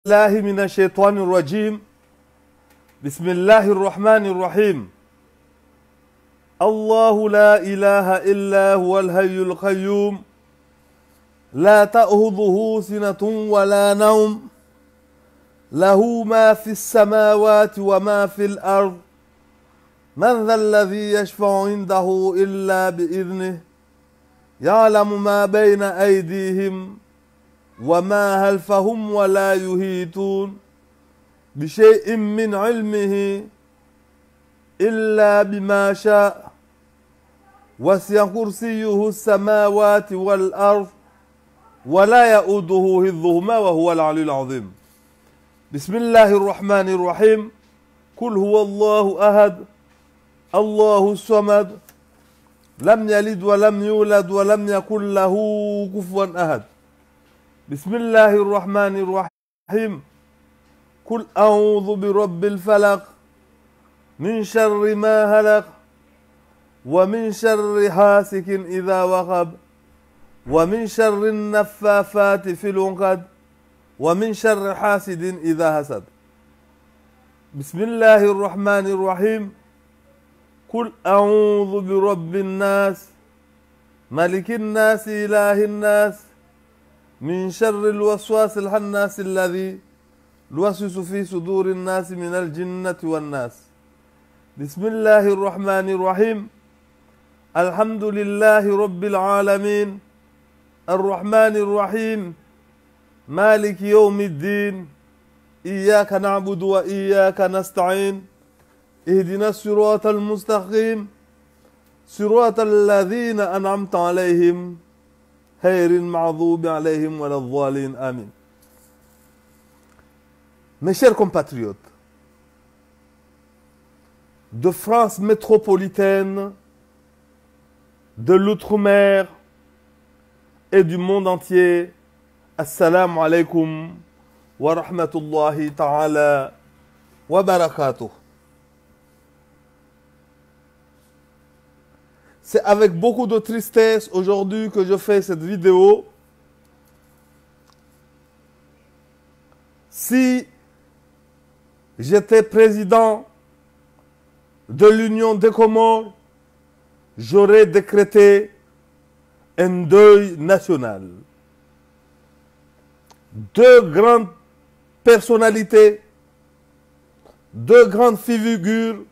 الله من الشيطان الرجيم بسم الله الرحمن الرحيم الله لا إله إلا هو الحي القيوم لا تأخذه سنة ولا نوم له ما في السماوات وما في الأرض من ذا الذي يشفع عنده إلا بإذنه يعلم ما بين أيديهم وما خلفهم ولا يحيطون بشيء من علمه إلا بما شاء وسع كرسيه السماوات والأرض ولا يؤوده حفظهما وهو العلي العظيم بسم الله الرحمن الرحيم قل هو الله أحد الله الصمد لم يلد ولم يولد ولم يكن له كفوا أحد بسم الله الرحمن الرحيم قل أعوذ برب الفلق من شر ما خلق ومن شر حاسد إذا وقب ومن شر النفاثات في العقد ومن شر حاسد إذا حسد بسم الله الرحمن الرحيم قل أعوذ برب الناس ملك الناس إله الناس من شر الوسواس الخناس الذي يوسوس في صدور الناس من الجنة والناس بسم الله الرحمن الرحيم الحمد لله رب العالمين الرحمن الرحيم مالك يوم الدين إياك نعبد وإياك نستعين اهدنا الصراط المستقيم صراط الذين أنعمت عليهم غير المغضوب عليهم ولا الضالين آمين. Mes chers compatriotes, de France métropolitaine, de l'outre-mer et du monde entier, assalamu alaikum wa rahmatullahi ta'ala wa barakatuh. C'est avec beaucoup de tristesse aujourd'hui que je fais cette vidéo. Si j'étais président de l'Union des Comores, j'aurais décrété un deuil national. Deux grandes personnalités, deux grandes figures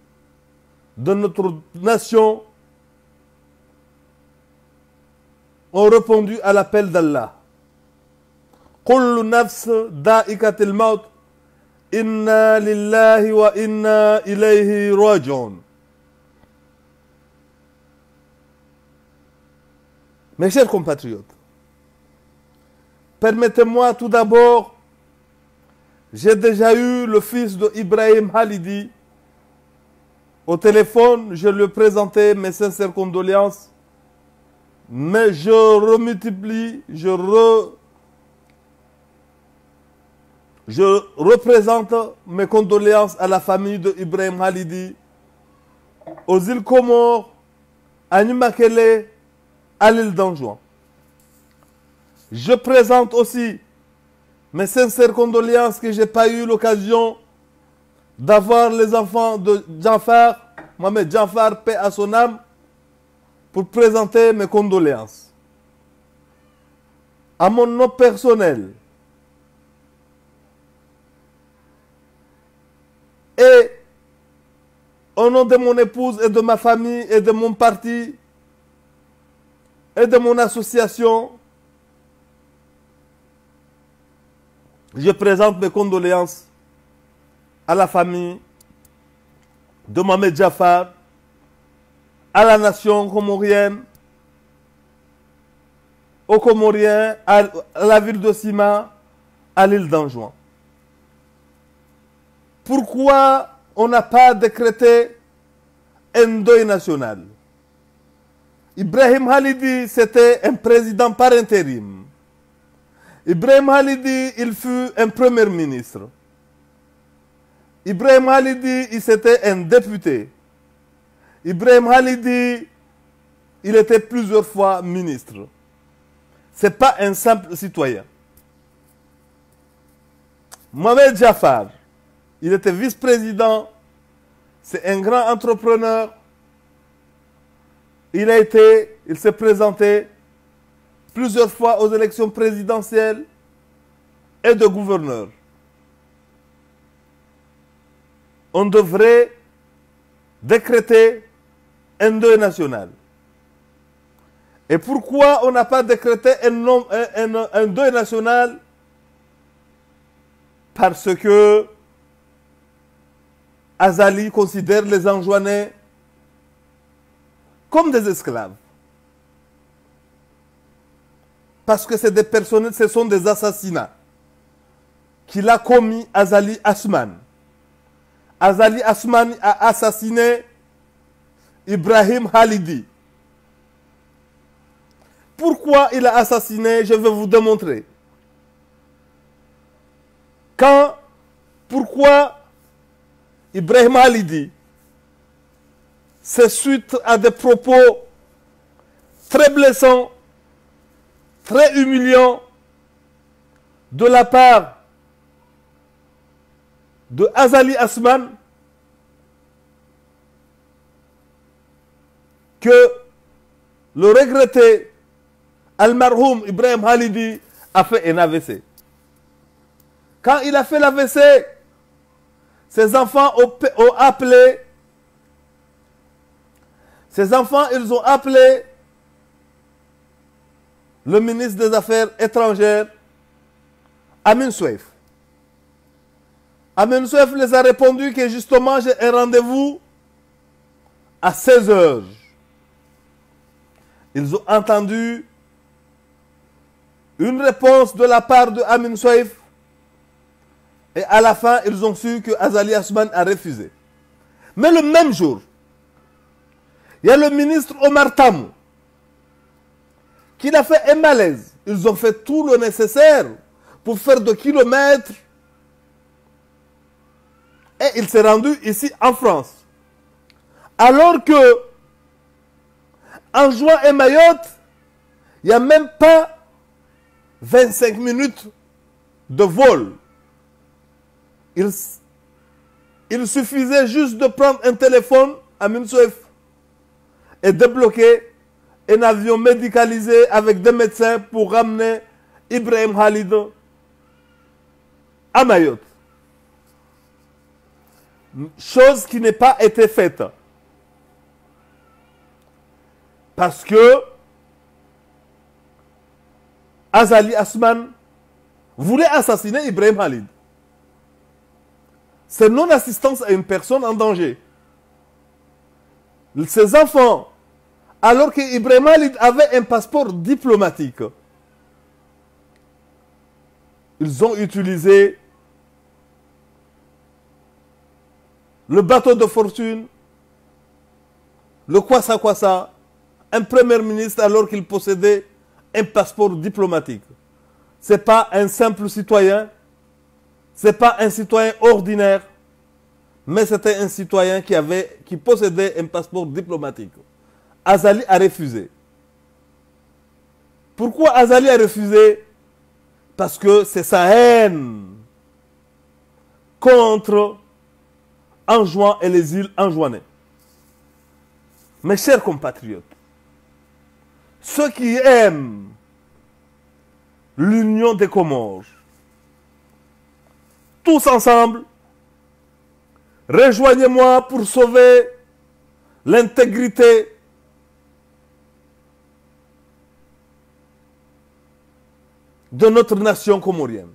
de notre nation ont répondu à l'appel d'Allah. Kullu nafs da'ikatil maut, inna lillahi wa inna ilayhi raji'un. Mes chers compatriotes, permettez-moi tout d'abord, j'ai déjà eu le fils de Ibrahim Halidi au téléphone, je lui ai présenté mes sincères condoléances. Mais je remultiplie, je représente mes condoléances à la famille de Ibrahim Halidi, aux îles Comores, à Nimakele, à l'île d'Anjouan. Je présente aussi mes sincères condoléances que je n'ai pas eu l'occasion d'avoir les enfants de Jafar, Mohamed Jafar, paix à son âme, pour présenter mes condoléances. À mon nom personnel et au nom de mon épouse et de ma famille et de mon parti et de mon association, je présente mes condoléances à la famille de Mohamed Jafar, à la nation comorienne, aux Comoriens, à la ville de Sima, à l'île d'Anjouan. Pourquoi on n'a pas décrété un deuil national? Ibrahim Halidi, c'était un président par intérim. Ibrahim Halidi, il fut un premier ministre. Ibrahim Halidi, c'était un député. Ibrahim Halidi, il était plusieurs fois ministre. Ce n'est pas un simple citoyen. Mohamed Jafar, il était vice-président, c'est un grand entrepreneur. Il s'est présenté plusieurs fois aux élections présidentielles et de gouverneur. On devrait décréter un deuil national. Et pourquoi on n'a pas décrété un deuil national? Parce que Azali considère les Anjouanais comme des esclaves. Parce que c'est des personnes, ce sont des assassinats qu'il a commis Azali Asman. Azali Asman a assassiné Ibrahim Halidi. Pourquoi il a assassiné? Je vais vous démontrer. Pourquoi Ibrahim Halidi, c'est suite à des propos très blessants, très humiliants de la part de Azali Asman, que le regretté Al-Marhoum Ibrahim Halidi a fait un AVC. Quand il a fait l'AVC, ses enfants ont appelé, ils ont appelé le ministre des Affaires étrangères, Amin Soueif. Amin Soueif les a répondu que justement j'ai un rendez-vous à 16 h. Ils ont entendu une réponse de la part de Amin Soueif et à la fin, ils ont su que Azali Asman a refusé. Mais le même jour, il y a le ministre Omar Tamou qui a fait un malaise. Ils ont fait tout le nécessaire pour faire des kilomètres et il s'est rendu ici en France. Alors que en juin et Mayotte, il n'y a même pas 25 minutes de vol. Il suffisait juste de prendre un téléphone à Minsouef et débloquer un avion médicalisé avec des médecins pour ramener Ibrahim Halid à Mayotte. Chose qui n'a pas été faite. Parce que Azali Asman voulait assassiner Ibrahim Halid. C'est non-assistance à une personne en danger. Ses enfants, alors qu'Ibrahim Halid avait un passeport diplomatique, ils ont utilisé le bateau de fortune, le Kwassa Kwassa, un premier ministre alors qu'il possédait un passeport diplomatique. Ce n'est pas un simple citoyen, ce n'est pas un citoyen ordinaire, mais c'était un citoyen qui possédait un passeport diplomatique. Azali a refusé. Pourquoi Azali a refusé? Parce que c'est sa haine contre Anjouan et les îles Anjouanais. Mes chers compatriotes, ceux qui aiment l'union des Comores, tous ensemble, rejoignez-moi pour sauver l'intégrité de notre nation comorienne.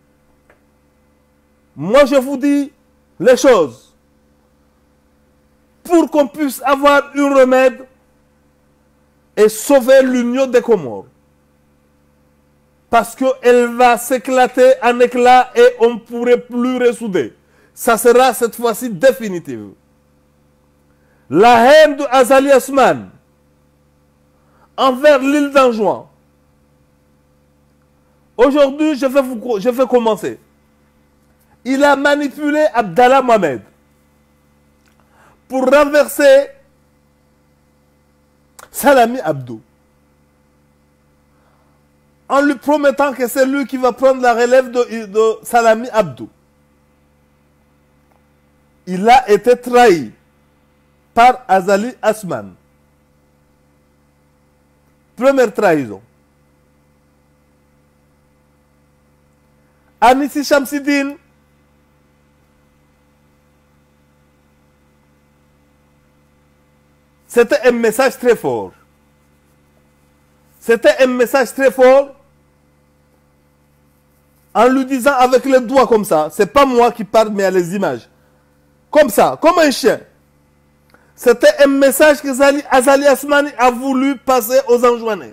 Moi, je vous dis les choses pour qu'on puisse avoir un remède et sauver l'union des Comores. Parce qu'elle va s'éclater en éclats et on ne pourrait plus ressouder. Ça sera cette fois-ci définitive. La haine de Azali Asman envers l'île d'Anjouan. Aujourd'hui, je vais commencer. Il a manipulé Abdallah Mohamed pour renverser Salami Abdou, en lui promettant que c'est lui qui va prendre la relève de Salami Abdou. il a été trahi par Azali Assoumane. Première trahison. Anissi Shamsidine, c'était un message très fort. C'était un message très fort en lui disant avec les doigts comme ça, c'est pas moi qui parle mais il y a les images. Comme ça, comme un chien. C'était un message que Azali Assoumane a voulu passer aux Anjouanais.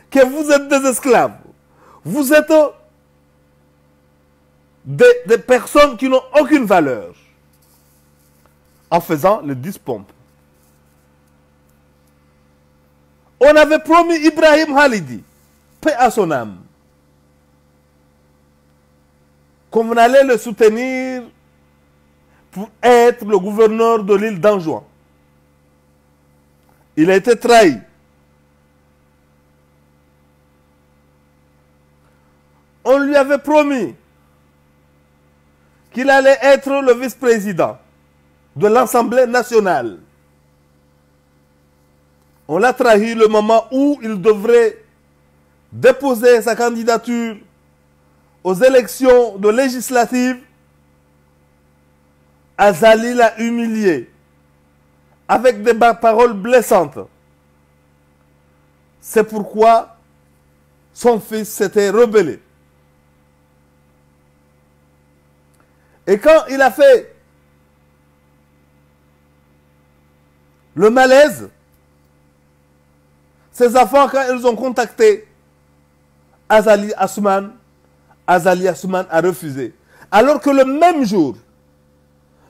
Que vous êtes des esclaves. Vous êtes des personnes qui n'ont aucune valeur. En faisant les 10 pompes. On avait promis Ibrahim Halidi, paix à son âme, qu'on allait le soutenir pour être le gouverneur de l'île d'Anjouan. Il a été trahi. On lui avait promis qu'il allait être le vice-président de l'Assemblée nationale. On l'a trahi le moment où il devrait déposer sa candidature aux élections de législatives. Azali l'a humilié avec des paroles blessantes. C'est pourquoi son fils s'était rebellé. Et quand il a fait le malaise, ses enfants, quand ils ont contacté Azali Assoumane a refusé. Alors que le même jour,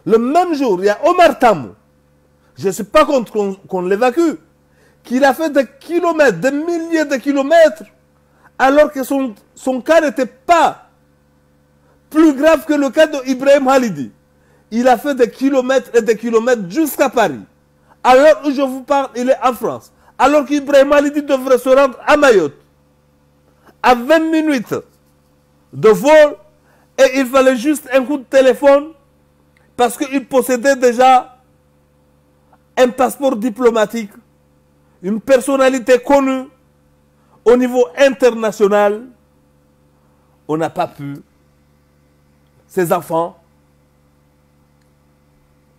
il y a Omar Tamou, je ne suis pas contre qu'on l'évacue, qu'il a fait des kilomètres, des milliers de kilomètres, alors que son cas n'était pas plus grave que le cas d'Ibrahim Halidi. Il a fait des kilomètres et des kilomètres jusqu'à Paris. À l'heure où je vous parle, il est en France. Alors qu'Ibrahim Halidi devrait se rendre à Mayotte. À 20 minutes de vol. Et il fallait juste un coup de téléphone. Parce qu'il possédait déjà un passeport diplomatique. Une personnalité connue au niveau international. On n'a pas pu. Ses enfants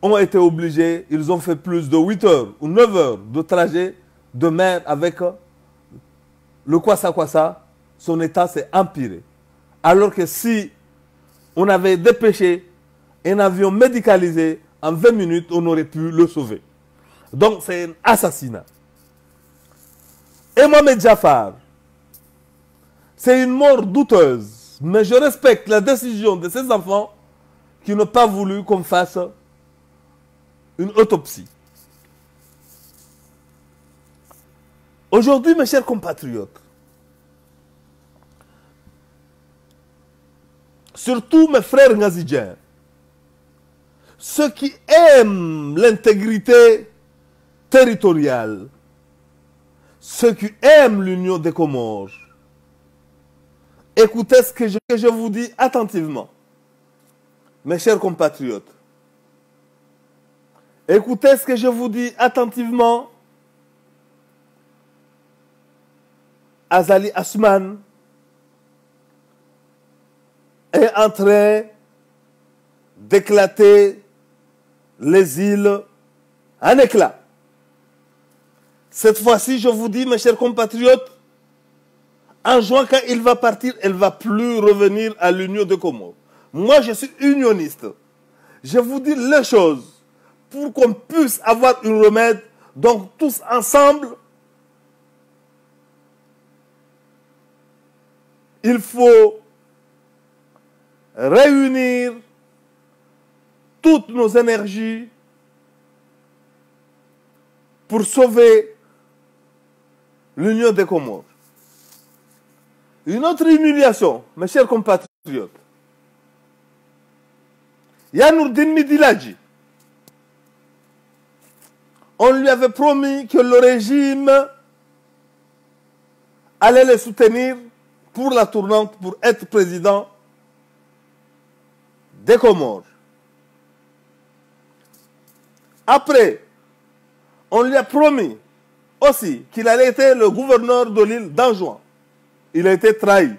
ont été obligés, ils ont fait plus de 8 heures ou 9 heures de trajet de mer avec le Kwassa-Kwassa. Son état s'est empiré. Alors que si on avait dépêché un avion médicalisé, en 20 minutes, on aurait pu le sauver. Donc c'est un assassinat. Et Mohamed Jafar, c'est une mort douteuse. Mais je respecte la décision de ces enfants qui n'ont pas voulu qu'on fasse une autopsie. Aujourd'hui, mes chers compatriotes, surtout mes frères ngazidjiens, ceux qui aiment l'intégrité territoriale, ceux qui aiment l'union des Comores, écoutez ce que je vous dis attentivement, mes chers compatriotes. Écoutez ce que je vous dis attentivement. Azali Assoumane est en train d'éclater les îles en éclats. Cette fois-ci, je vous dis, mes chers compatriotes, en juin, quand il va partir, elle ne va plus revenir à l'Union des Comores. Moi, je suis unioniste. Je vous dis les choses pour qu'on puisse avoir une remède. Donc, tous ensemble, il faut réunir toutes nos énergies pour sauver l'Union des Comores. Une autre humiliation, mes chers compatriotes. Yanourdine Midiladji, on lui avait promis que le régime allait le soutenir pour la tournante, pour être président des Comores. Après, on lui a promis aussi qu'il allait être le gouverneur de l'île d'Anjouan. Il a été trahi.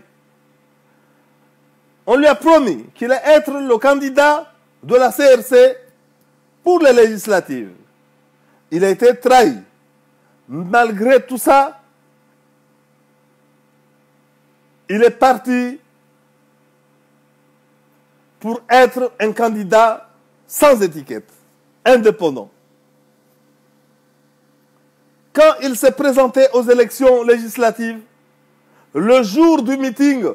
On lui a promis qu'il allait être le candidat de la CRC pour les législatives. Il a été trahi. Malgré tout ça, il est parti pour être un candidat sans étiquette, indépendant. Quand il s'est présenté aux élections législatives, le jour du meeting,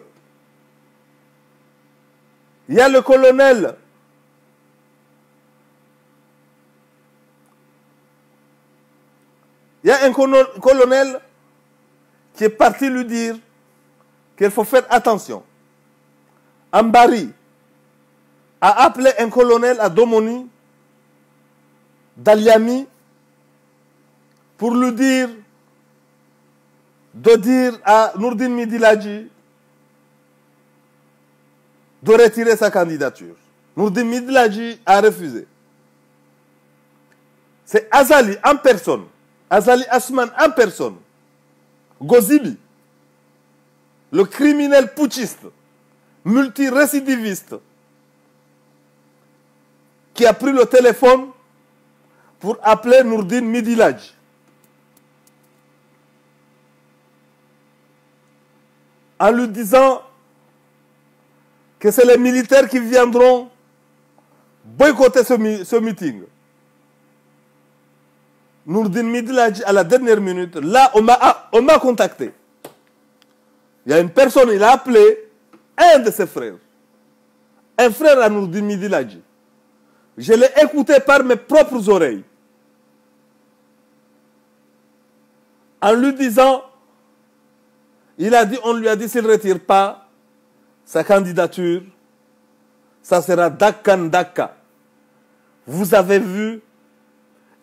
il y a le colonel qui est parti lui dire qu'il faut faire attention. Ambari a appelé un colonel à Domoni, d'Aliami, pour lui dire à Nourdine Midiladji de retirer sa candidature. Nourdine Midiladji a refusé. C'est Azali en personne, Azali Asman en personne, Gozibi, le criminel putschiste, multirécidiviste, qui a pris le téléphone pour appeler Nourdine Midiladji. En lui disant que c'est les militaires qui viendront boycotter ce meeting. Nourdine Midiladji, à la dernière minute, là, on m'a contacté. Il y a une personne, il a appelé un de ses frères. Un frère à Nourdine Midiladji. Je l'ai écouté par mes propres oreilles. En lui disant, on lui a dit s'il ne retire pas sa candidature, ça sera Dakkan Dakka. Vous avez vu,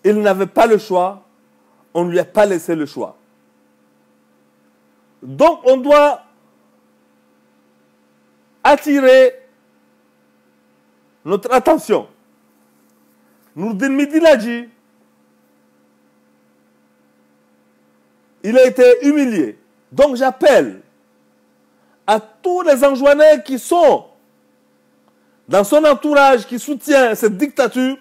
il n'avait pas le choix, on ne lui a pas laissé le choix. Donc on doit attirer notre attention. Nourdine Midiladji, il a été humilié. Donc j'appelle à tous les Anjouanais qui sont dans son entourage, qui soutient cette dictature,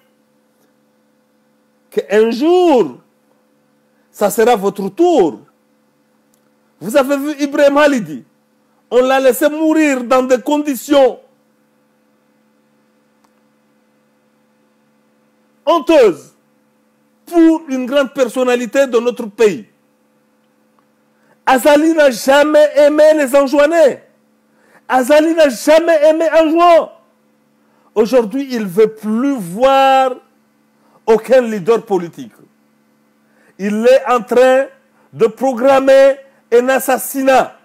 qu'un jour, ça sera votre tour. Vous avez vu Ibrahim Halidi, on l'a laissé mourir dans des conditions honteuses pour une grande personnalité de notre pays. Azali n'a jamais aimé les Anjouanais. Azali n'a jamais aimé Anjouan. Aujourd'hui, il ne veut plus voir aucun leader politique. Il est en train de programmer un assassinat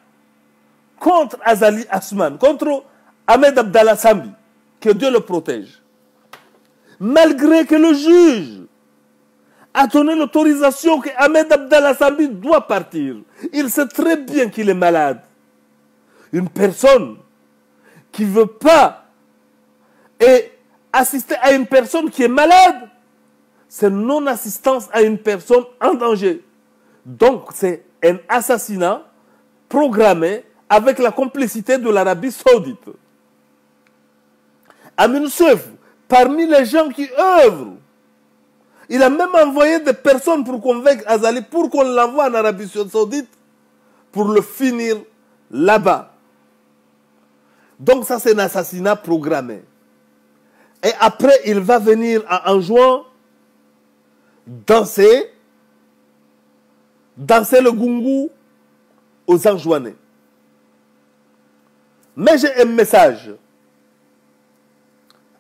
contre Azali Asman, contre Ahmed Abdallah Sambi, que Dieu le protège. Malgré que le juge a donné l'autorisation que Ahmed Abdallah Sambi doit partir. Il sait très bien qu'il est malade. Une personne qui ne veut pas assister à une personne qui est malade, c'est non-assistance à une personne en danger. Donc c'est un assassinat programmé avec la complicité de l'Arabie Saoudite. Amin Seif, parmi les gens qui œuvrent, il a même envoyé des personnes pour convaincre Azali pour qu'on l'envoie en Arabie Saoudite pour le finir là-bas. Donc ça, c'est un assassinat programmé. Et après, il va venir à Anjouan danser le gungu aux Anjouanais. Mais j'ai un message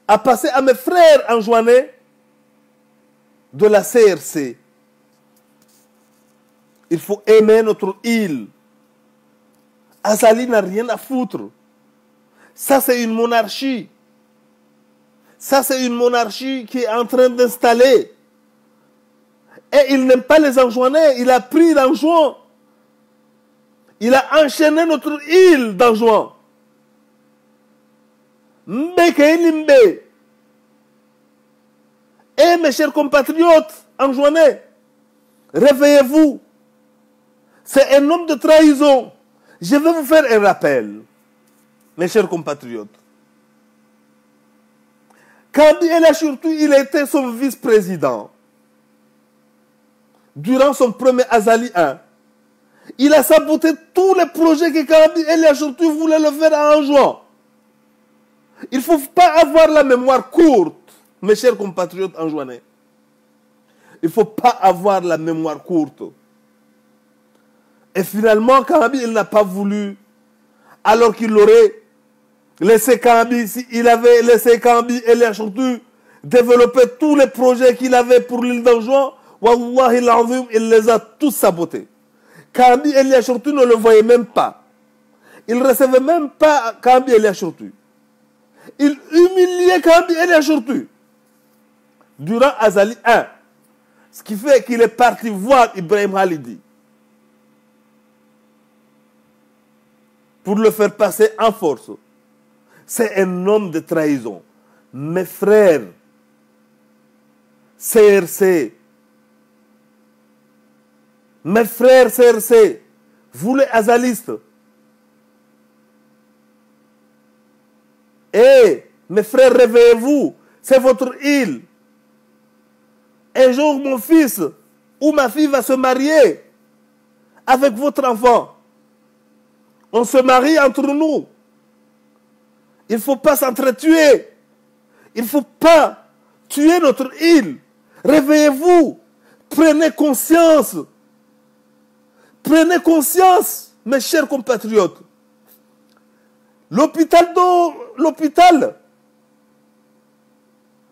à passer à mes frères anjouanais de la CRC. Il faut aimer notre île. Azali n'a rien à foutre. Ça, c'est une monarchie. Ça, c'est une monarchie qui est en train d'installer. Et il n'aime pas les Anjouanais. Il a pris l'Anjouan. Il a enchaîné notre île d'Anjouan. Mbeke Limbe. Et Eh, mes chers compatriotes, Anjouanais, réveillez-vous. C'est un homme de trahison. Je vais vous faire un rappel, mes chers compatriotes. Kambi El Achourtou, il était son vice-président. Durant son premier Azali 1, il a saboté tous les projets que Kambi El Achourtou voulait le faire à Anjouan. Il ne faut pas avoir la mémoire courte, mes chers compatriotes anjouanais. Il ne faut pas avoir la mémoire courte. Et finalement, Kambi, il n'a pas voulu, alors qu'il aurait laissé Kambi, s'il avait laissé Kambi El Achourtou développer tous les projets qu'il avait pour l'île d'Anjouan, Wallahi l'azim, il les a tous sabotés. Kambi El Achourtou ne le voyait même pas. Il ne recevait même pas Kambi El Achourtou. Il humiliait Kambi El Achourtou durant Azali 1. Ce qui fait qu'il est parti voir Ibrahim Halidi pour le faire passer en force. C'est un homme de trahison. Mes frères, CRC, mes frères CRC, vous les azalistes, et mes frères, réveillez-vous, c'est votre île. Un jour, mon fils ou ma fille va se marier avec votre enfant. On se marie entre nous. Il ne faut pas s'entretuer. Il ne faut pas tuer notre île. Réveillez-vous. Prenez conscience. Prenez conscience, mes chers compatriotes. L'hôpital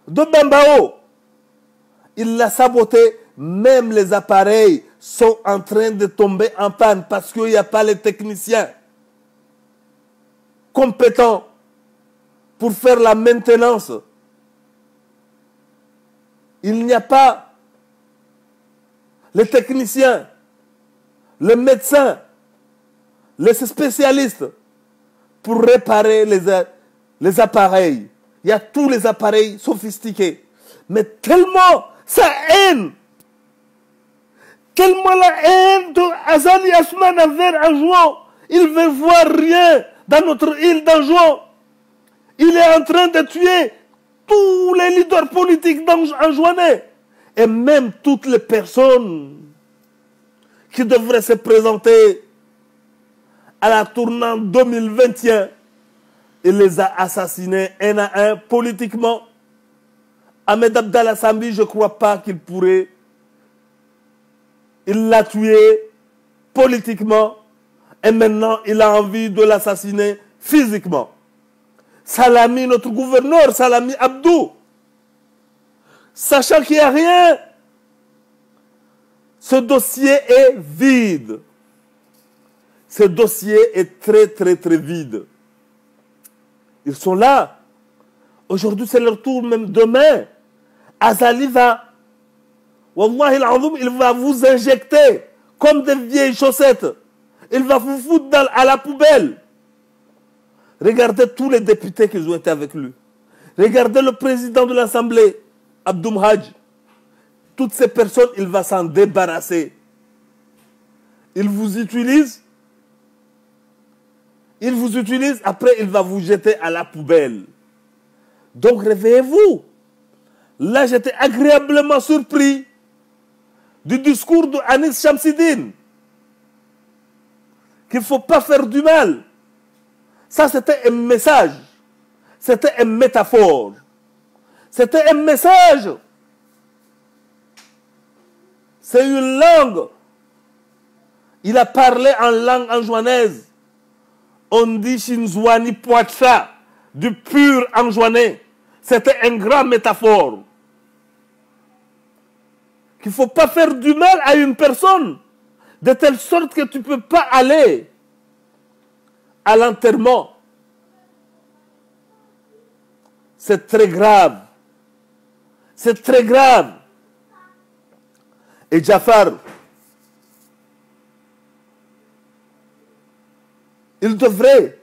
de Bambao, il l'a saboté. Même les appareils sont en train de tomber en panne parce qu'il n'y a pas les techniciens compétents pour faire la maintenance. Il n'y a pas les techniciens, les médecins, les spécialistes pour réparer les appareils. Il y a tous les appareils sophistiqués. Mais tellement sa haine, tellement la haine de Azali Asman envers Anjouan, il ne veut voir rien dans notre île d'Anjouan. Il est en train de tuer tous les leaders politiques anjouanais et même toutes les personnes qui devraient se présenter à la tournante 2021. Il les a assassinés un à un politiquement. Ahmed Abdallah Sambi, je ne crois pas qu'il pourrait. Il l'a tué politiquement et maintenant il a envie de l'assassiner physiquement. Salami, notre gouverneur, Salami Abdou, sachant qu'il n'y a rien, ce dossier est vide. Ce dossier est très vide. Ils sont là. Aujourd'hui, c'est leur tour, même demain. Azali va, Wallahi al-Azim, il va vous injecter comme des vieilles chaussettes. Il va vous foutre à la poubelle. Regardez tous les députés qui ont été avec lui. Regardez le président de l'Assemblée, Abdoum Hadj. Toutes ces personnes, il va s'en débarrasser. Il vous utilise. Il vous utilise, après il va vous jeter à la poubelle. Donc réveillez-vous. Là, j'étais agréablement surpris du discours de Anis Shamsidine. Qu'il ne faut pas faire du mal. Ça, c'était un message. C'était une métaphore. C'était un message. C'est une langue. Il a parlé en langue anjouanaise. On dit Shinzouani Poitcha, du pur anjouanais. C'était une grande métaphore. Qu'il ne faut pas faire du mal à une personne, de telle sorte que tu ne peux pas aller à l'enterrement. C'est très grave. C'est très grave. Et Jafar, il devrait,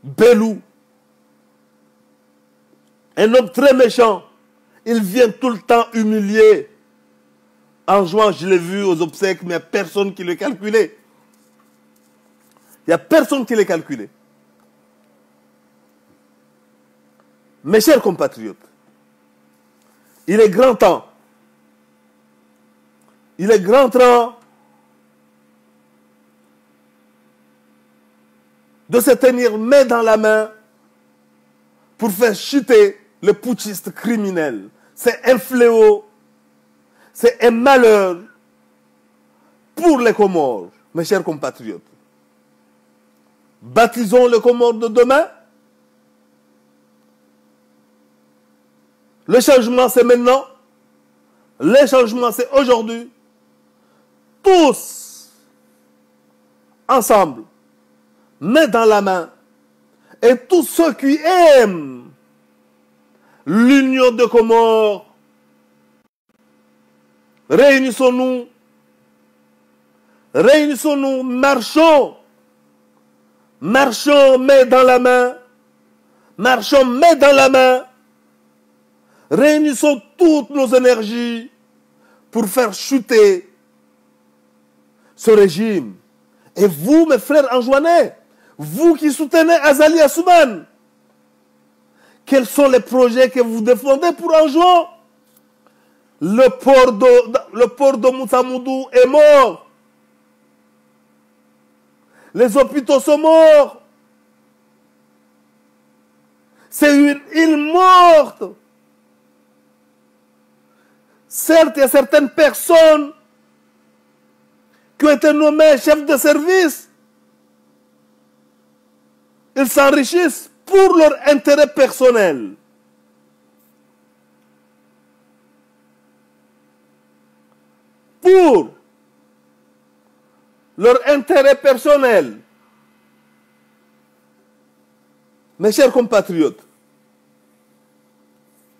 Belou, un homme très méchant, Il vient tout le temps humilier. En juin, je l'ai vu aux obsèques, mais il n'y a personne qui le calculait. Il n'y a personne qui le calculait. Mes chers compatriotes, il est grand temps. Il est grand temps de se tenir main dans la main pour faire chuter le putschiste criminel. C'est un fléau, c'est un malheur pour les Comores, mes chers compatriotes. Baptisons les Comores de demain. Le changement, c'est maintenant. Le changement, c'est aujourd'hui. Tous, ensemble, main dans la main. Et tous ceux qui aiment l'union de Comores, réunissons-nous. Réunissons-nous, marchons. Marchons main dans la main. Marchons main dans la main. Réunissons toutes nos énergies pour faire chuter ce régime. Et vous, mes frères anjouanais, vous qui soutenez Azali Assoumane, quels sont les projets que vous défendez pour Anjouan? Le port de Moussamoudou est mort. Les hôpitaux sont morts. C'est une île morte. Certes, il y a certaines personnes qui ont été nommées chefs de service. Ils s'enrichissent pour leur intérêt personnel. Pour leur intérêt personnel. Mes chers compatriotes,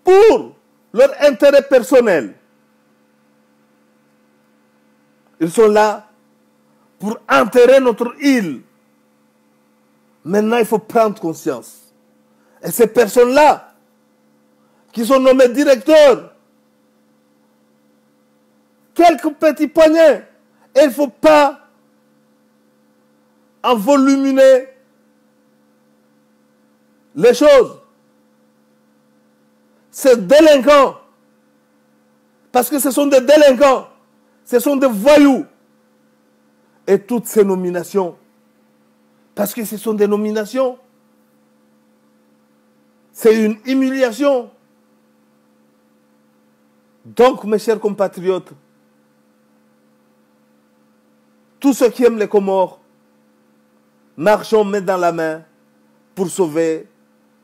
pour leur intérêt personnel, ils sont là pour enterrer notre île. Maintenant, il faut prendre conscience. Et ces personnes-là, qui sont nommées directeurs, quelques petits poignets, et il ne faut pas envoluminer les choses. Ces délinquants, parce que ce sont des délinquants, ce sont des voyous. Et toutes ces nominations, parce que ce sont des nominations, c'est une humiliation. Donc, mes chers compatriotes, tous ceux qui aiment les Comores, marchons main dans la main pour sauver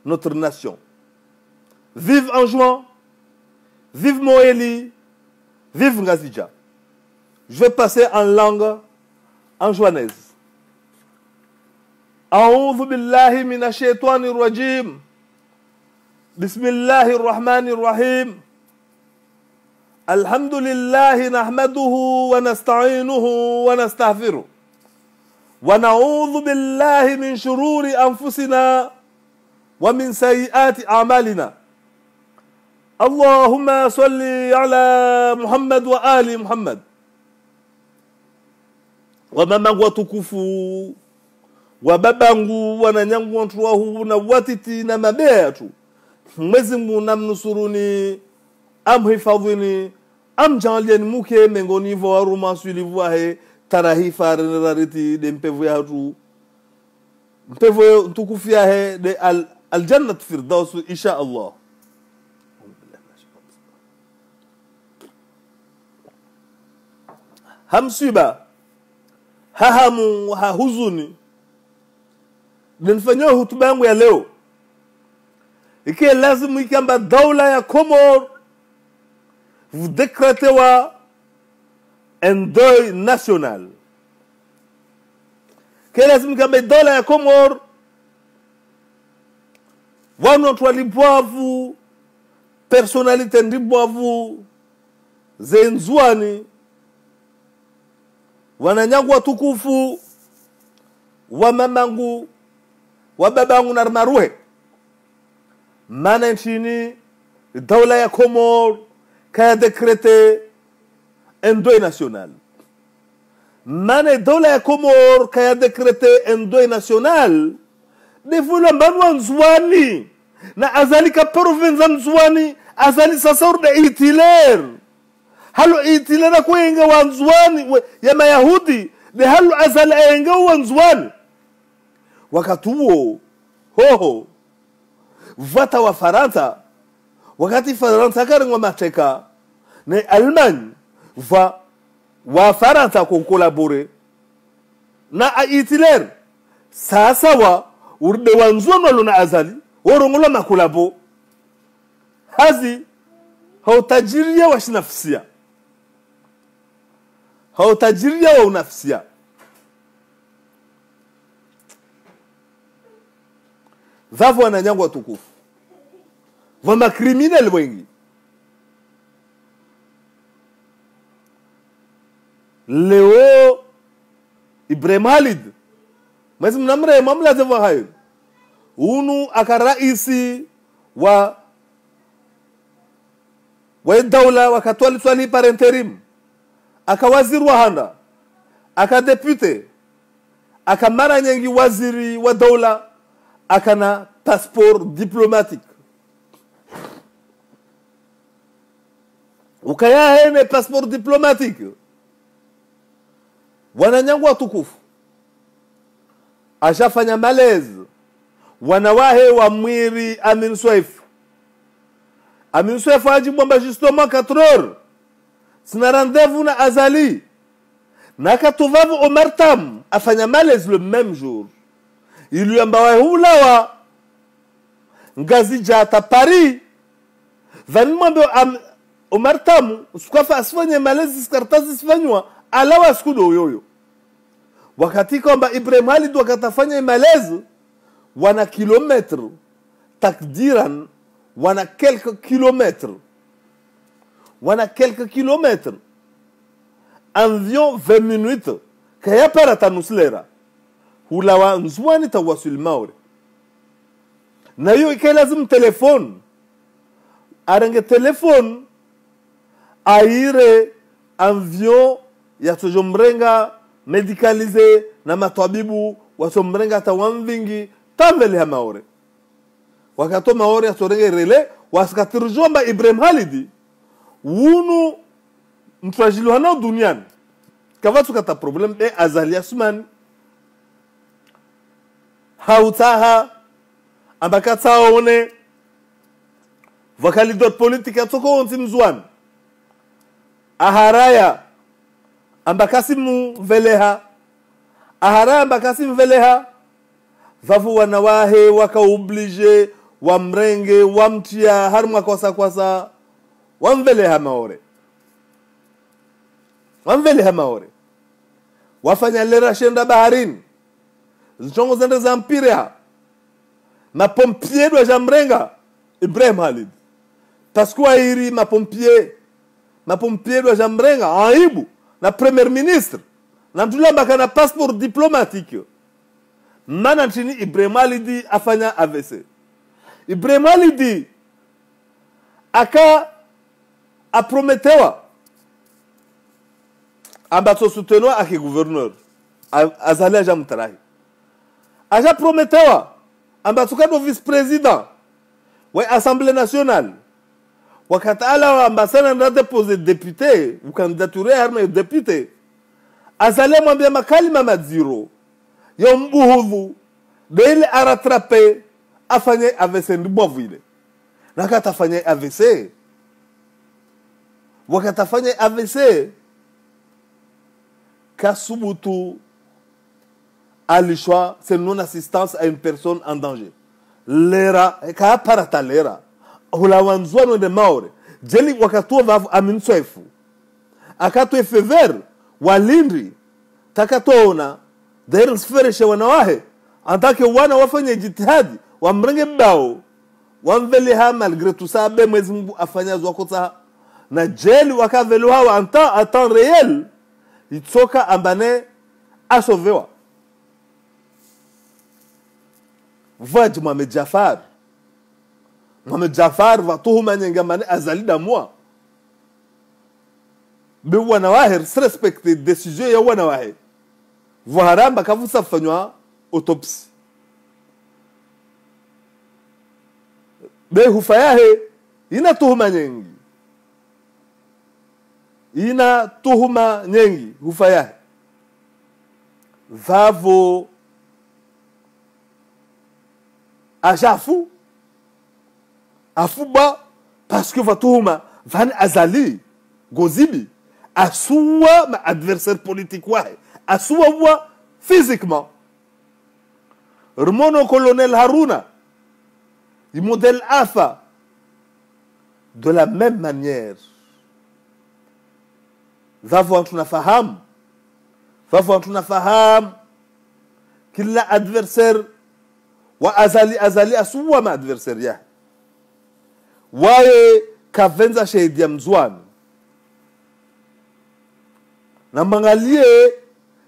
notre nation. Vive Anjouan, vive Moéli, vive Ngazidja. Je vais passer en langue anjouanaise. أعوذ بالله من الشيطان الرجيم بسم الله الرحمن الرحيم الحمد لله نحمده ونستعينه ونستغفره ونعوذ بالله من شرور أنفسنا ومن سيئات أعمالنا اللهم صل على محمد وآل محمد ومن وتكفو wababangu wananyangu wantuwahu na watiti na mabeatu Mwenyezi Mungu namnusuruni amhifadhini amjalieni muke mengoni vo aruma sulivuahe tarahifa rariti de mpevu ya hatu mpevu tukufia he de aljannat firdaus insha Allah. Hamsiba hahamu hahuzuni ninafanyia hotuba yangu ya leo ikiwa lazima ikamba daula ya Comores vous décrétez un deuil national. Que lazima ikamba daula ya Comores watu walipwavu personality ndibwavu zenzwani wananyagwa tukufu wa mamangu wa babangu na maruhe mana nchini daula ya Comore kaya décrété un deuil national. Mane daula ya Comore kaya décrété un deuil national. Devula mbanwa nzwani na azali ka province nzwani azali sasa de Hitler. Halo Hitler kuenga wanzwani ya Mayahudi de halo azali enga wanzwani. Wakati huo hoho vata wa Faransa wakati Faransa karengwa mateka na Allemagne va wa Faransa kukolabore na Hitler sasa wa urde wanzwano luna azali worongola makulabo hazi hautajiria wa shinafsia hautajiria wa unafsia vavu wananyangwa tukufu vama criminel wengi leo Ibrahim Khalid mwezi mnamre mamla zewa hayo unu akaraisi wa daula wakatwali swali par interim akawaziri wa handa akadepute akamara nyengi waziri wa daula akana passeport diplomatique ukaya hene passeport diplomatique wananyangwa tukufu ashafanya malaise wanawahe wa mwiri Amin Swaif ajibomba justement 4 heures sina rendez-vous na azali na katuvavu Omar Tam afanya malaise le même jour il lui ambawa hulawa ngazi jata Paris vanimwambe Omar Tam usukafa asifanye malaise sikartazi sifanywa alawa skudo yoyo wakati kwamba Ibrahim Khalid wakatafanya malaise wana kilometre takdiran wana quelques kilomètres environ 20 minutes kaya para tanuslera hulawa nzwani tawasul maure na hiyo ikalazim telefone arenge telefone aire environ ya tojomrenga medicalisé na matabibu wasomrenga tawamvingi tambele ha maore wakato maore asorenge rele waskatirjomba Ibrahim Khalid wunu mtrajilu hana duniani kavatu kata problem be azali asman hautaha ambakata one vakali dot politika toko onti mzwan aharaya ambakasimu veleha aharaya ambakasimu veleha vavu wanawahe wakaoblige wamrenge wamtia harma kwasa wamveleha maore wafanya lera shenda baharini zichongo zende za mpira mapompier dwa jamrenga Ibrahim Khalid taskua iri mapompier dwa jamrenga aibu na premier ministre na mtulamba kana passeport diplomatique mana chini Ibrahim Khalid afanya AVC Ibrahim Khalid aka aprometewa ambato soutenwa aki gouverneur azali aja mtarahi aja prometewa ambato kado vice-président wa assemblée nationale wakatala ambasana na déposer député ou candidature harma député azali mwambia makalima madziro ya mbuhudhu de ile aratrape afanye AVC ndibovu ile na katafanya AVC wakatafanya AVC Kasubutu a le choix, c'est non-assistance à une personne en danger. Lera, ka parata lera. Hulawanzwano de maore. Jeli wakatuwa vavu aminswefu. Akatu efever, walindri. Takatona, deri sfereshe wanawahe. Antake wana wafanye jitihadi. Wamrenge mbao. Wamveliha malgré tout ça, be mwezi mbu afanya zwakota. Na jeli wakaveliha wa en temps réel. Itsoka ambane asovewa Vaji Mohamed Jafar Mohamed Jafar va tuhuma nyengamane azali da moi be wana wahe respecte decision ya wana wahe voharamba kavusa fanywa autopsie be hufayahe ina tuhuma nyengi hufayahe vavo ajafu afuba parce que vatuhuma van azali gozibi asuwa ma adversaire politique wahe asuwa wa physiquement remono colonel Haruna il modèle Afa de la même manière vavo tunafahamu kila adversaire wa azali asuwa ma adversaire ya wae kavenza shahidi ya mzwani na mangalie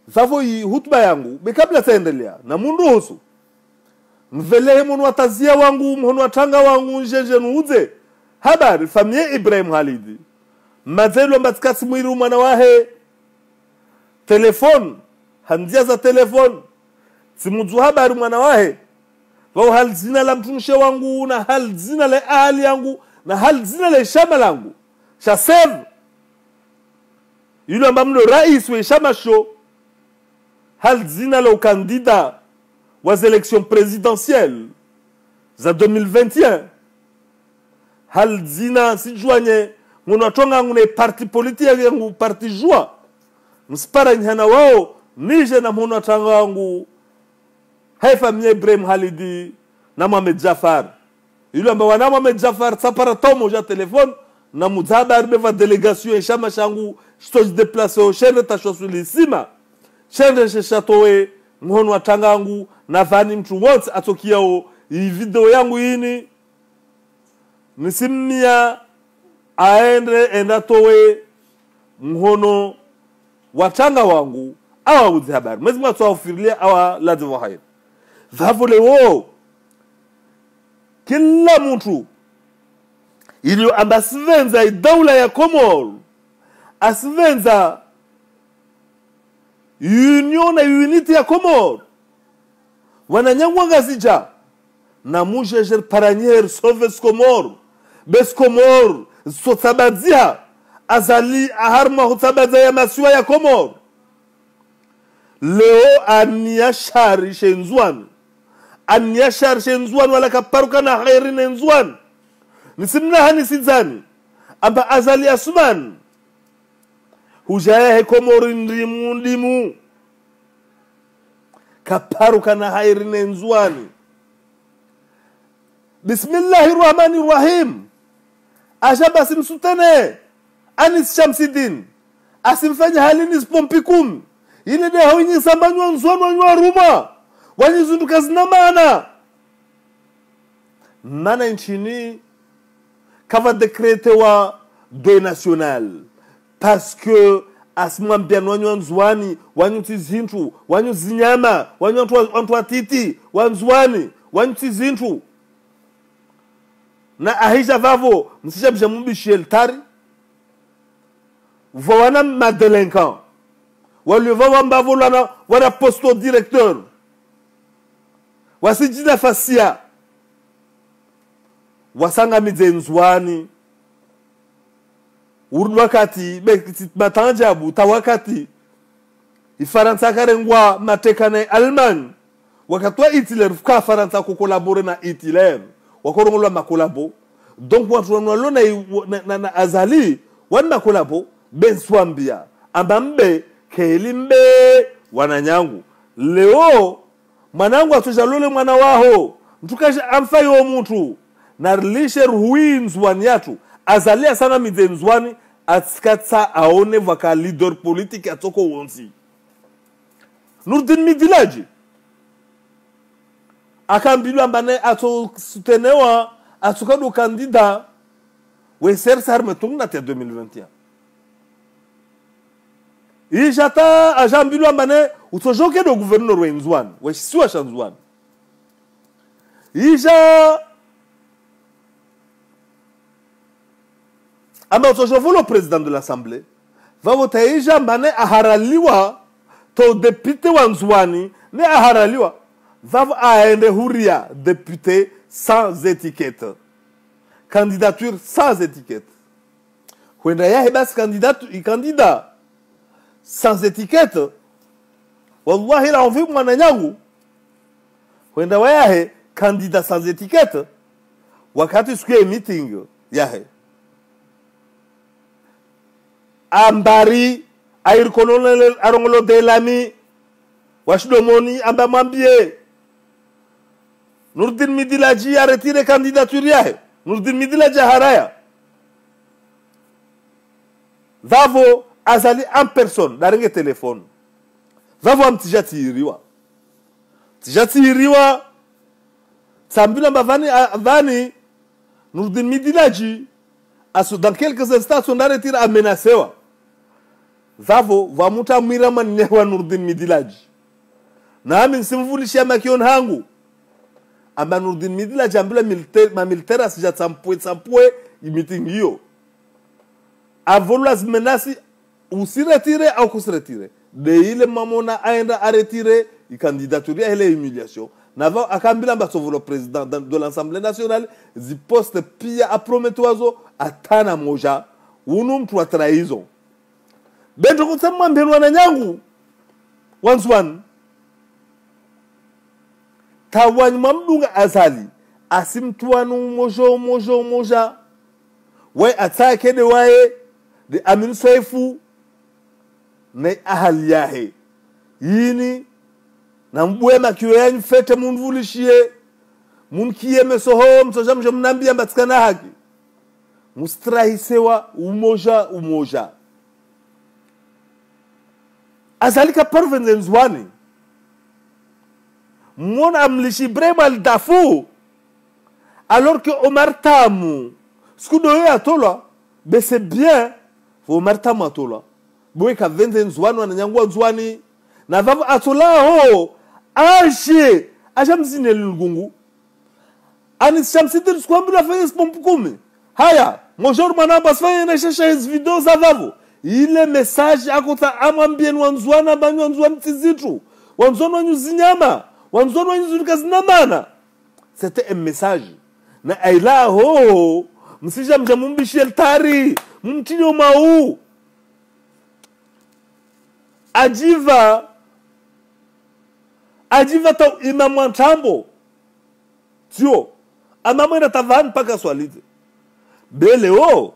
vavo hii hutuba yangu bekabla taendelea na mundu husu mvelehe munu watazia wangu munu watanga wangu njenje nuuze habari famie Ibrahim Halidi mazelo mbatikasi mwiri umana wahe telefon handia za telefon simuzu habari mwana wahe wao hal zina la mtunishe wangu na hal zina la ahali yangu na hal zina la shama langu shasev yule ambamno rais wa shama show hal zina la kandida wa élections présidentielles za 2021 hal zina si joanye munatonga ngune parti politique yangu parti joie mspara nyana wao nije na munatanga wangu haifa mie Ibrahim Halidi na Mohamed Jafar yule amba wana Mohamed Jafar sapara tomo ja telefone na muzaba arbeva délégation shama shangu stoji déplacer au chene tashosuli sima chene shatowe mhono watangangu na vani mtu wote atokiao hii video yangu hini nisimia aende endatowe mhono watanga wangu awa uzi habari mwezi mwa tuwafiria awa lazivu haini vavule wo kila mtu ilio amba sivenza daula ya Komoro asivenza union na unity ya Komoro wananyangwanga zija na mujejer paranier sauves Komoro bes Komoro sotabadzia azali aharma hutabadza ya masiwa ya Komoro leo aniashari shenzwan wala kaparuka na khairi nenzwan nisimna hani sizani amba azali asman hujaye Komoro ndimu kaparuka na khairi nenzwani bismillahirrahmanirrahim ajaba simsutene Anis Shamsidin asimfanya halini spompikum ile de hawinyi sambanywa nzwano nywa ruma wanyizunduka zina mana nchini kava dekrete wa deuil national parce que asimwambia wanyu nzwani wanyu tizintu wanyu zinyama wanyu antu atiti wanzwani wanyu tizintu na ahisha vavo msishabisha mubishie altari wana madelinquant waliova wambavo wana posto directeur wasijina fasia wasanga midzenzwani urdu wakati matanjabu tawakati ifaransa karengwa matekane Allemagne wakatwa Hitler fuka Faransa kukolabore na Hitler wakorongolwa makolabo donc watu wanalo na azali wana makolabo benswambia ambambe kelimbe wananyangu leo mwanangu atujalole mwana waho mtukaje amfayo mtu na rilishe ruins wanyatu azalia sana midenzwani atskatsa aone vaka leader politique atoko wonsi Nurdin Midilaji akambilwa mbane ato sutenewa atukado kandida we sersa armetungna te 2021 Ijata ajambilwa mbane utojoke do gouverneur wenzwan we siwa shanzwan Ija amba utojovulo président de l'Assemblée vavo taija mane aharaliwa to député wanzwani ne aharaliwa vavo aende huria député sans étiquette, candidature sans étiquette. Huenda yahe basi candidat sans étiquette, wallahi la envie mwana nyangu huenda wayahe candidat sans étiquette wakati siku ya meeting yahe ambari airkolonel arongolo delami washdomoni amba mwambie Nurdin Midilaji a retiré candidature yahe. Nurdin Midilaji haraya. Vavo azali en personne daringe téléphone. Vavo amtijati iriwa. Tijati iriwa. Sambila vani Nurdin Midilaji dans quelques instants son retire a menacé wa. Vavo vamuta mirama newa Nurdin Midilaji. Na ami simvulishia makion hangu. Amba Nurdin Midilaji ambila militaire asija tsampwe meeting hiyo. Avolu menace usiretire au kusiretire. De ile mamona aenda a retirer i candidature ya ile humiliation. Nava akambila mbasovolo président de l'Assemblée nationale zi poste pia a promettoiso atana moja unu mtu wa trahison. Bento kusema mbenwa na nyangu once one tawany mamdunga azali asimtuanu moja way atake de waye de amin saifu ne ahali yahe yini na mbwe makiwe yanyi fete munvulishie munkie mesoho msojamje mnambia mbatikana haki mustrahisewa umoja azalika parvenze nzwani mon amlishi bremal dafu alors que Omar Tamou skudoye atola be c'est bien Omar Tamou atola boy ka 20 nzwani na nyangwa nzwani na vavu atola ho aje ajamzine lungungu ani shamsidir skwambula fayes pompukumi haya bonjour manamba sfanye na shasha hizi video za vavu ile message akota amambien wanzwana banyo nzwani tizitu wanzwana nyuzinyama wanzwana nyuzulika zinamana. C'était un message na aila ho msija mjamumbishie altari mtinyo mau ajiva ta imamu antambo tio amamwena tavan paka swalite bele o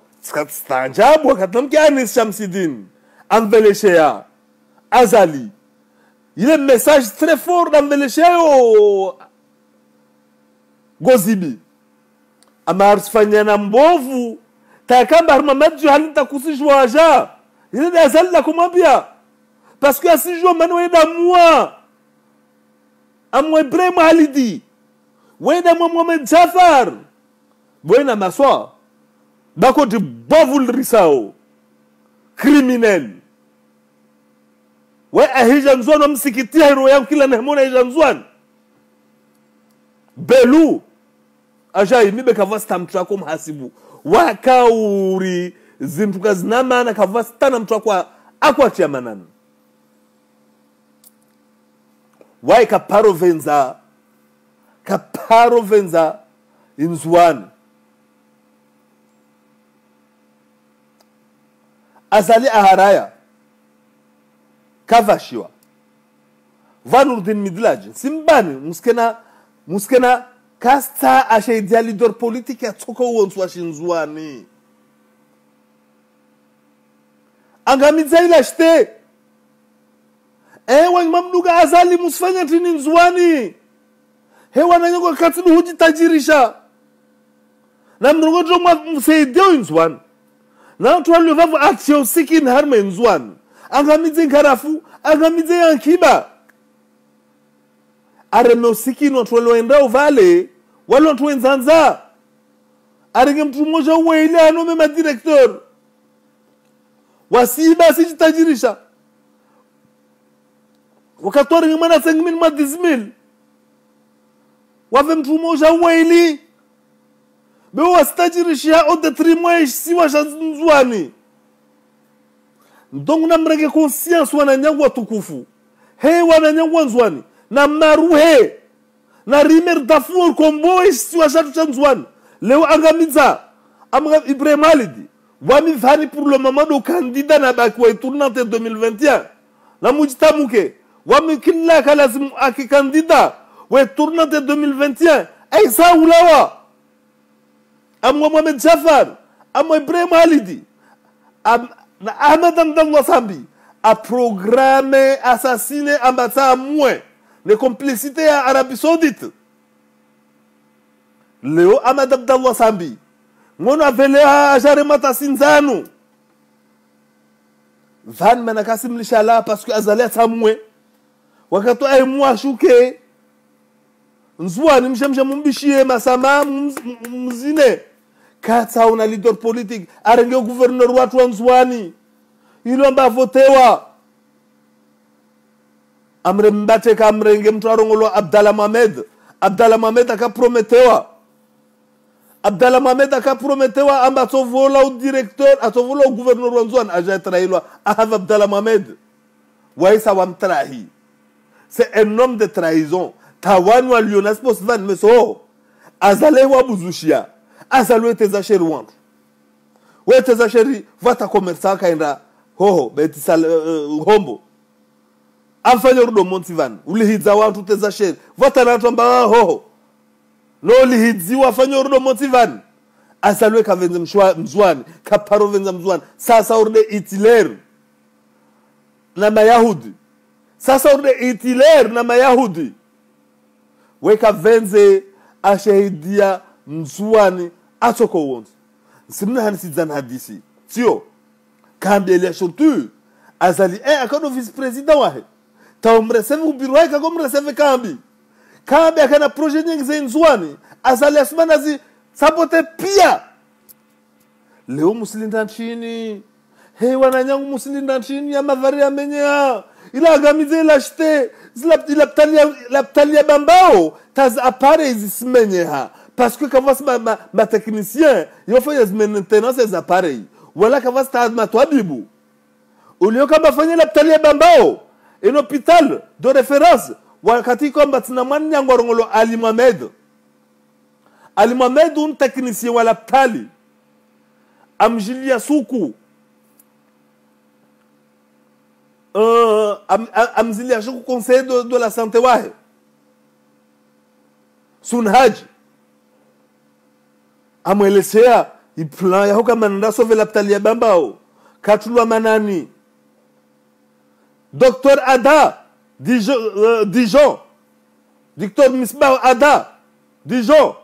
stanjabu akatamki Anis Shamsidin Amveleshea azali. Il est un message très fort d'Amveleshea Gozibi amars fanyana mbovu takamba harmamatu halita kusijwa aja ile ni azali la kumwambia parce que asijwa manweda moi amwe Ibrahim Halidi wenda Mohamed Jafar bwena maswa bako de bavul risao criminel we ahija nzwana msikitia hero yangu kila nehmona ahija nzwana belu aja imibe kavasta mtrako mhasibu wakauri zintuka zinamana kavasta na mtrako akwatia manana wai kaparo venza inzwani azali aharaya kavashiwa Nurdin Midilaji simbani muskena kasta ashaidia leader politique ya tsoko wonswa shinzwani angamiza ila shte wany mamduga azali musfanya tini nzwani hewa na nyongo katinu huji tajirisha na mdungo jomwa msaidio nzwani na tuwalu vavu action sikin harme nzwani angamize nkarafu angamize yankiba areme sikin watuwalu endao vale wale watu enzanza arenge mtu mmoja uweile anome madirektor wasiba sijitajirisha wakatoa ringi mana 5,000 ma 10,000 wave mtu mmoja uweili be wastajirishia au detriment si wa nzwani. Donc namrege conscience wananyangu watukufu he wananyangu nzwani na maruhe na rimer dafour kombo si wa nzwani leo angamiza amga Ibrahim Halidi wami vani pour le moment do candidat na bakwa tournante 2021 na mujtamuke wami killa kalazim aki candidat wa tournante 2021 ay sa ulawa amwa Mohamed Jafar amwa Ibrahim Halidi na Ahmed Abdallah Sambi a programmé assassiné ambassade moins les complicités à Arabie Saoudite. Léo Ahmed Abdallah Sambi ngono avele a Jaremata Sinzanu van manakasim lishala parce que azali samwe wakati ay mwa shuke nzwani mshemshe mumbishie masama mzine kata una leader politique arenge gouverneur watu wa nzwani ilomba votewa amre mbate kamrenge mtu arongolo Abdallah Mohamed akaprometewa Abdallah Mohamed akaprometewa amba tovola au directeur atovola au gouverneur wa nzwani aja trailwa ahava Abdallah Mohamed waisa wamtrahi. C'est un homme de trahison. Tawani wa Lionas Postvan meso azale wa buzushia azalwe tezasheri wantu we tezasheri vata commerçant kaenda hoho beti sal hombo afanya rudo montivan ulihidza wantu tezasheri vata natamba hoho no lihidzi wafanya rudo montivan azalwe kavenze mzwani kaparo venza mzwani sasa urde Hitler na mayahudi sasa urde Hitler na mayahudi weka venze ashahidia mzwani atoko wonzi simna hanisidzana hadisi sio kambe ile shortu azali akano vice president wahe taumreseve ubirwa kakomreseve kambe akana projet nyingi nzwani azali asmana zi sapote pia leo muslinda nchini he wananyangu muslinda nchini ya mavari ya menya ila agamize la shite la ptalia bambao taz appareils zismenyeha parce que quand ma technicien il faut les maintenance des appareils voilà quand va ma toabibu au lieu kama fanya la ptalia bambao un hôpital de référence wakati kwamba tunamwani yangu rongolo Ali Mohamed un technicien wala ptali amjilia suku amzilia shuku conseil de la santé wahe sunhaj amwelesea iplan ya hoka mananda sauver la ptalia bambao katulwa manani Docteur Ada Dijon Docteur Misbah Ada Dijon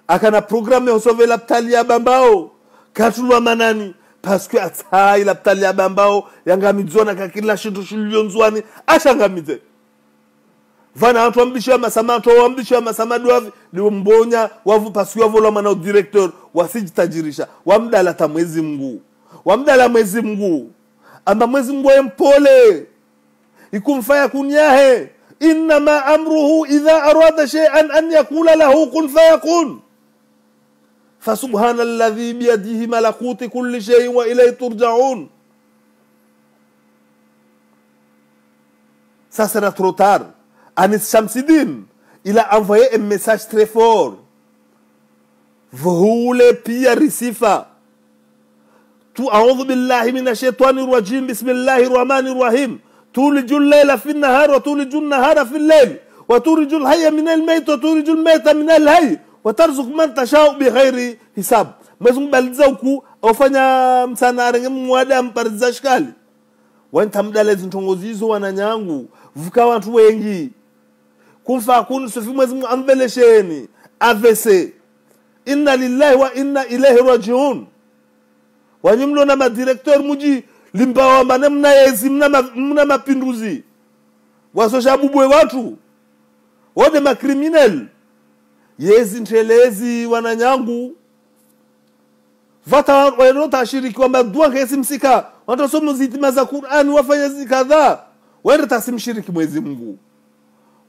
akana programme sauver la ptalia bambao katulwa manani parce que atai la ptalia bambao yangamizona kakila shintu shilionzwani ashangamize vana antu ambishia masama doavi ni mbonya wavu parce que wavola mana directeur wasijitajirisha wamdala ta mwezi Mungu amba mwezi Mungu mpole ikumfaya kunyahe inma amruhu idha arada shay'an an yaqula lahu kun fayakun فسبحان الذي بيده ملكوت كل شيء وإليه ترجعون. Ça sera trop tard. Anis Shamsidine, il a envoyé un message très fort. Vous les pires risifa. Tu a'udhu billahi minash shaitani rajim. Bismillahir rahmanir rahim. Tulijul layla fi an-nahar wa tulijul nahara fi al-layl wa tulijul hayya min al-mayt wa tulijul mayta min al-hayy. Watarzuq man tashau bighairi hisab. Mwezi baliza uku ofanya msana arenge mwada mpariza shikali. Wanta mdale zintongozizo wananyangu vuka watu wengi. Kumfa kuni sofi mwezi ambelesheni AVC. Inna lillahi wa inna ilayhi rajiun. Wanyimlo na madirektor muji limbawa mane mna yezi mna mapinduzi. Wasosha bubwe watu. Wode makriminel. Yezi ntelezi wananyangu vata wanota shiriki kwamba dua kesi msika watasomo zitima za Qur'an wafanya zikadha wende tasimshiriki Mwenyezi Mungu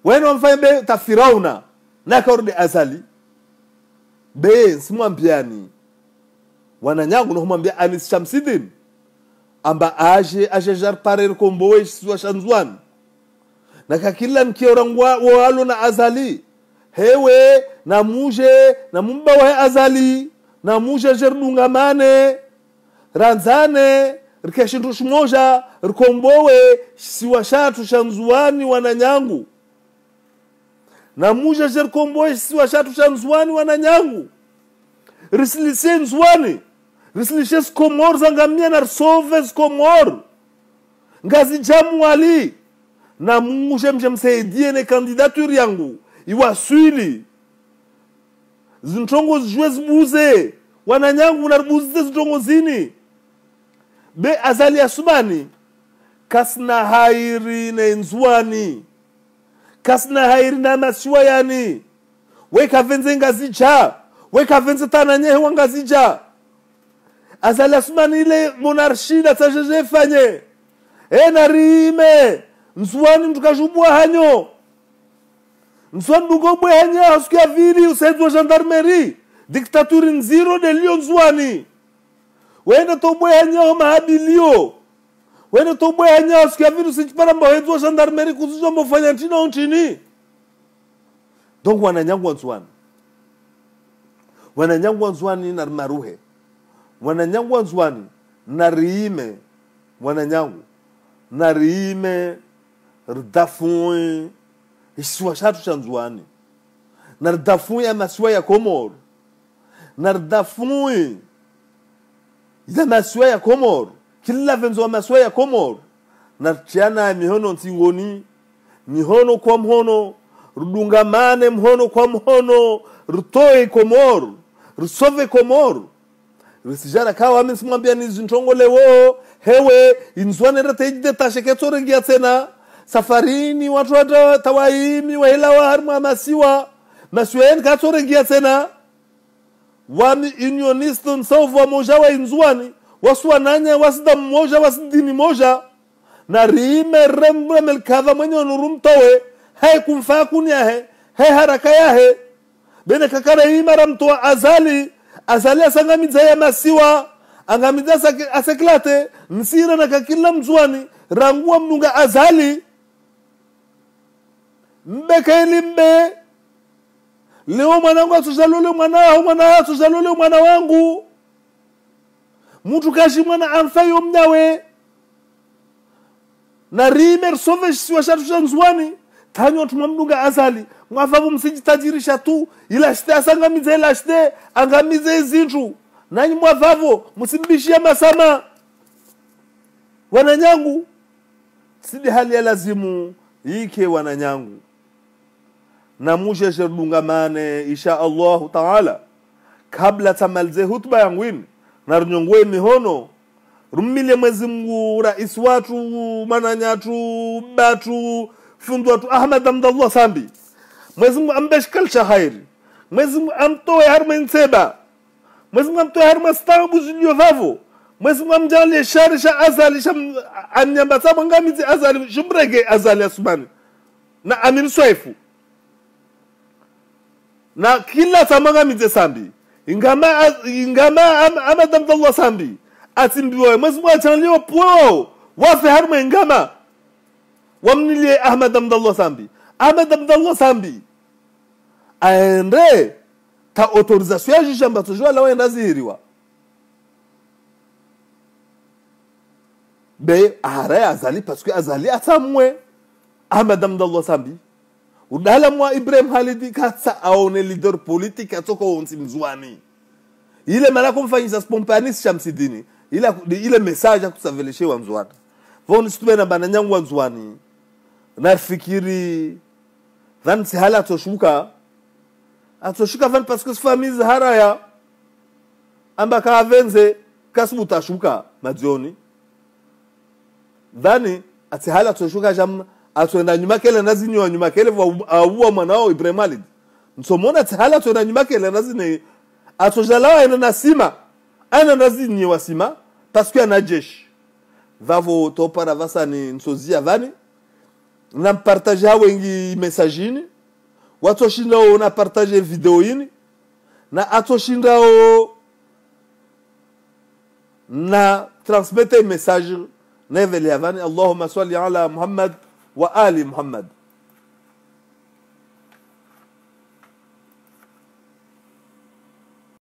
wende wafanye ta Firauna na kaurde azali be simwambiani wananyangu no kumwambia Anis Shamsidin amba aje jar parer komboe swa shanzwan na kakila nkiorangwa walo na azali hewe na muje na mumba wa azali na muje jerdunga mane ranzane rikeshindu shmoja rikombowe siwa shatu shanzwani wananyangu na muje jerkomboe siwa shatu shanzwani wananyangu risilise nzwani risilise skomor zangamia na rsove skomor ngazi jamu wali na muje msaidie ne kandidature yangu iwaswili zintongo zijwe zibuze wananyangu narbuze zintongo zini be azali asubani kasna hairi na nzwani kasna hairi na masiwa yani weka venze ngazija weka venze tananye wangazija azali asubani ile monarshida tajeje fanye narime nzwani mtukajubwa hanyo nzwani dugobwe hanyo hasukia vili usaidwa gendarmerie dictature nziro de lion nzwani wenda tobwe hanyo mahabilio wenda tobwe hanyo sikia vili usichipara mbawedzo gendarmerie kuzuzo mofanya nchina unchini donc wananyangu nzwani na maruhe wananyangu nzwani na riime wananyangu na riime rdafui iswa shatu chanzwani na rdafui ya maswa ya Komoro na rdafui ya maswa ya Komoro kila venzo wa maswa ya Komoro na tiana mihono ntingoni mihono kwa mhono rudungamane mhono kwa mhono rutoe Komoro rusove Komoro risijara kawa msimwambia nizintongo lewo hewe inzwane rataijide tasheketore ngia tena safarini watu wata tawaimi wahila wa harma masiwa masiwa katore ngia tena wami unionisto nsaufu wa moja wa inzwani wasua nanya wasida mmoja wasidini moja na rime rembre melkava mwenye onurumtowe hai kumfaa kunyahe hai haraka yahe bene kakara imara mtoa azali asangamiza ya masiwa angamiza aseklate nsira na kakila mzwani rangua mnunga azali mbeka ilimbe leo mwanangu atuzalole mwana wangu mtu kashi mwana amfayo mnawe na rimer sove siwa shatu shanzwani tanyo tumamnunga azali mwafavu msijitajirisha tu ila shite asangamize ila shite angamize izintu nanyi mwafavo msimbishia masama wananyangu sidi hali ya lazimu ike wananyangu na muje jerdungamane insha Allah taala kabla tamalze hutuba yangu ini na runyongwe mihono rumile mwezi Mungu rais watu mananyatu batu fundu watu Ahmad Abdallah Sambi mwezi Mungu ambeshkal shahairi mwezi Mungu amtoe harma inseba mwezi Mungu amtoe harma stabu zilio vavo mwezi Mungu amjalie sharisha azali sham anyambata ngamizi azali shumbrege azali asubani na Amin Swaifu na kila tamangamize Sambi ingama Ahmad Abdallah Sambi atimbiwe mwezi Mungu achanliwa puo wafe harma ingama wamnilie Ahmad Abdallah Sambi Ahmad Abdallah Sambi aende ta autorisation ya jishamba tujua la wenda zihiriwa be ahara azali parce que azali atamwe Ahmad Abdallah Sambi udala mwa Ibrahim Halidi katsa aone leader politique atoko onti mzwani ile mala kumfanyisa spontanis Shamsidini ile message ya kusaveleshe wa mzwani voni sitube na bananyangu wa mzwani nafikiri van si hala toshuka van parce que famille haraya amba ka venze kasbuta shuka majioni dhani ati hala toshuka jam atwenda nyuma kele nazinyo nyuma kele wa mwanao Ibrahim Halid nsomona ati hala twenda nyuma kele nazine atojalawa ina nasima ana nazinyo wasima parce que ana jeshi vavo topara vasani nsozia vani na partager wengi message ini watu shinda na partager video ini na atoshindao na transmete message nevele avani Allahumma salli ala Muhammad wa ali Muhammad.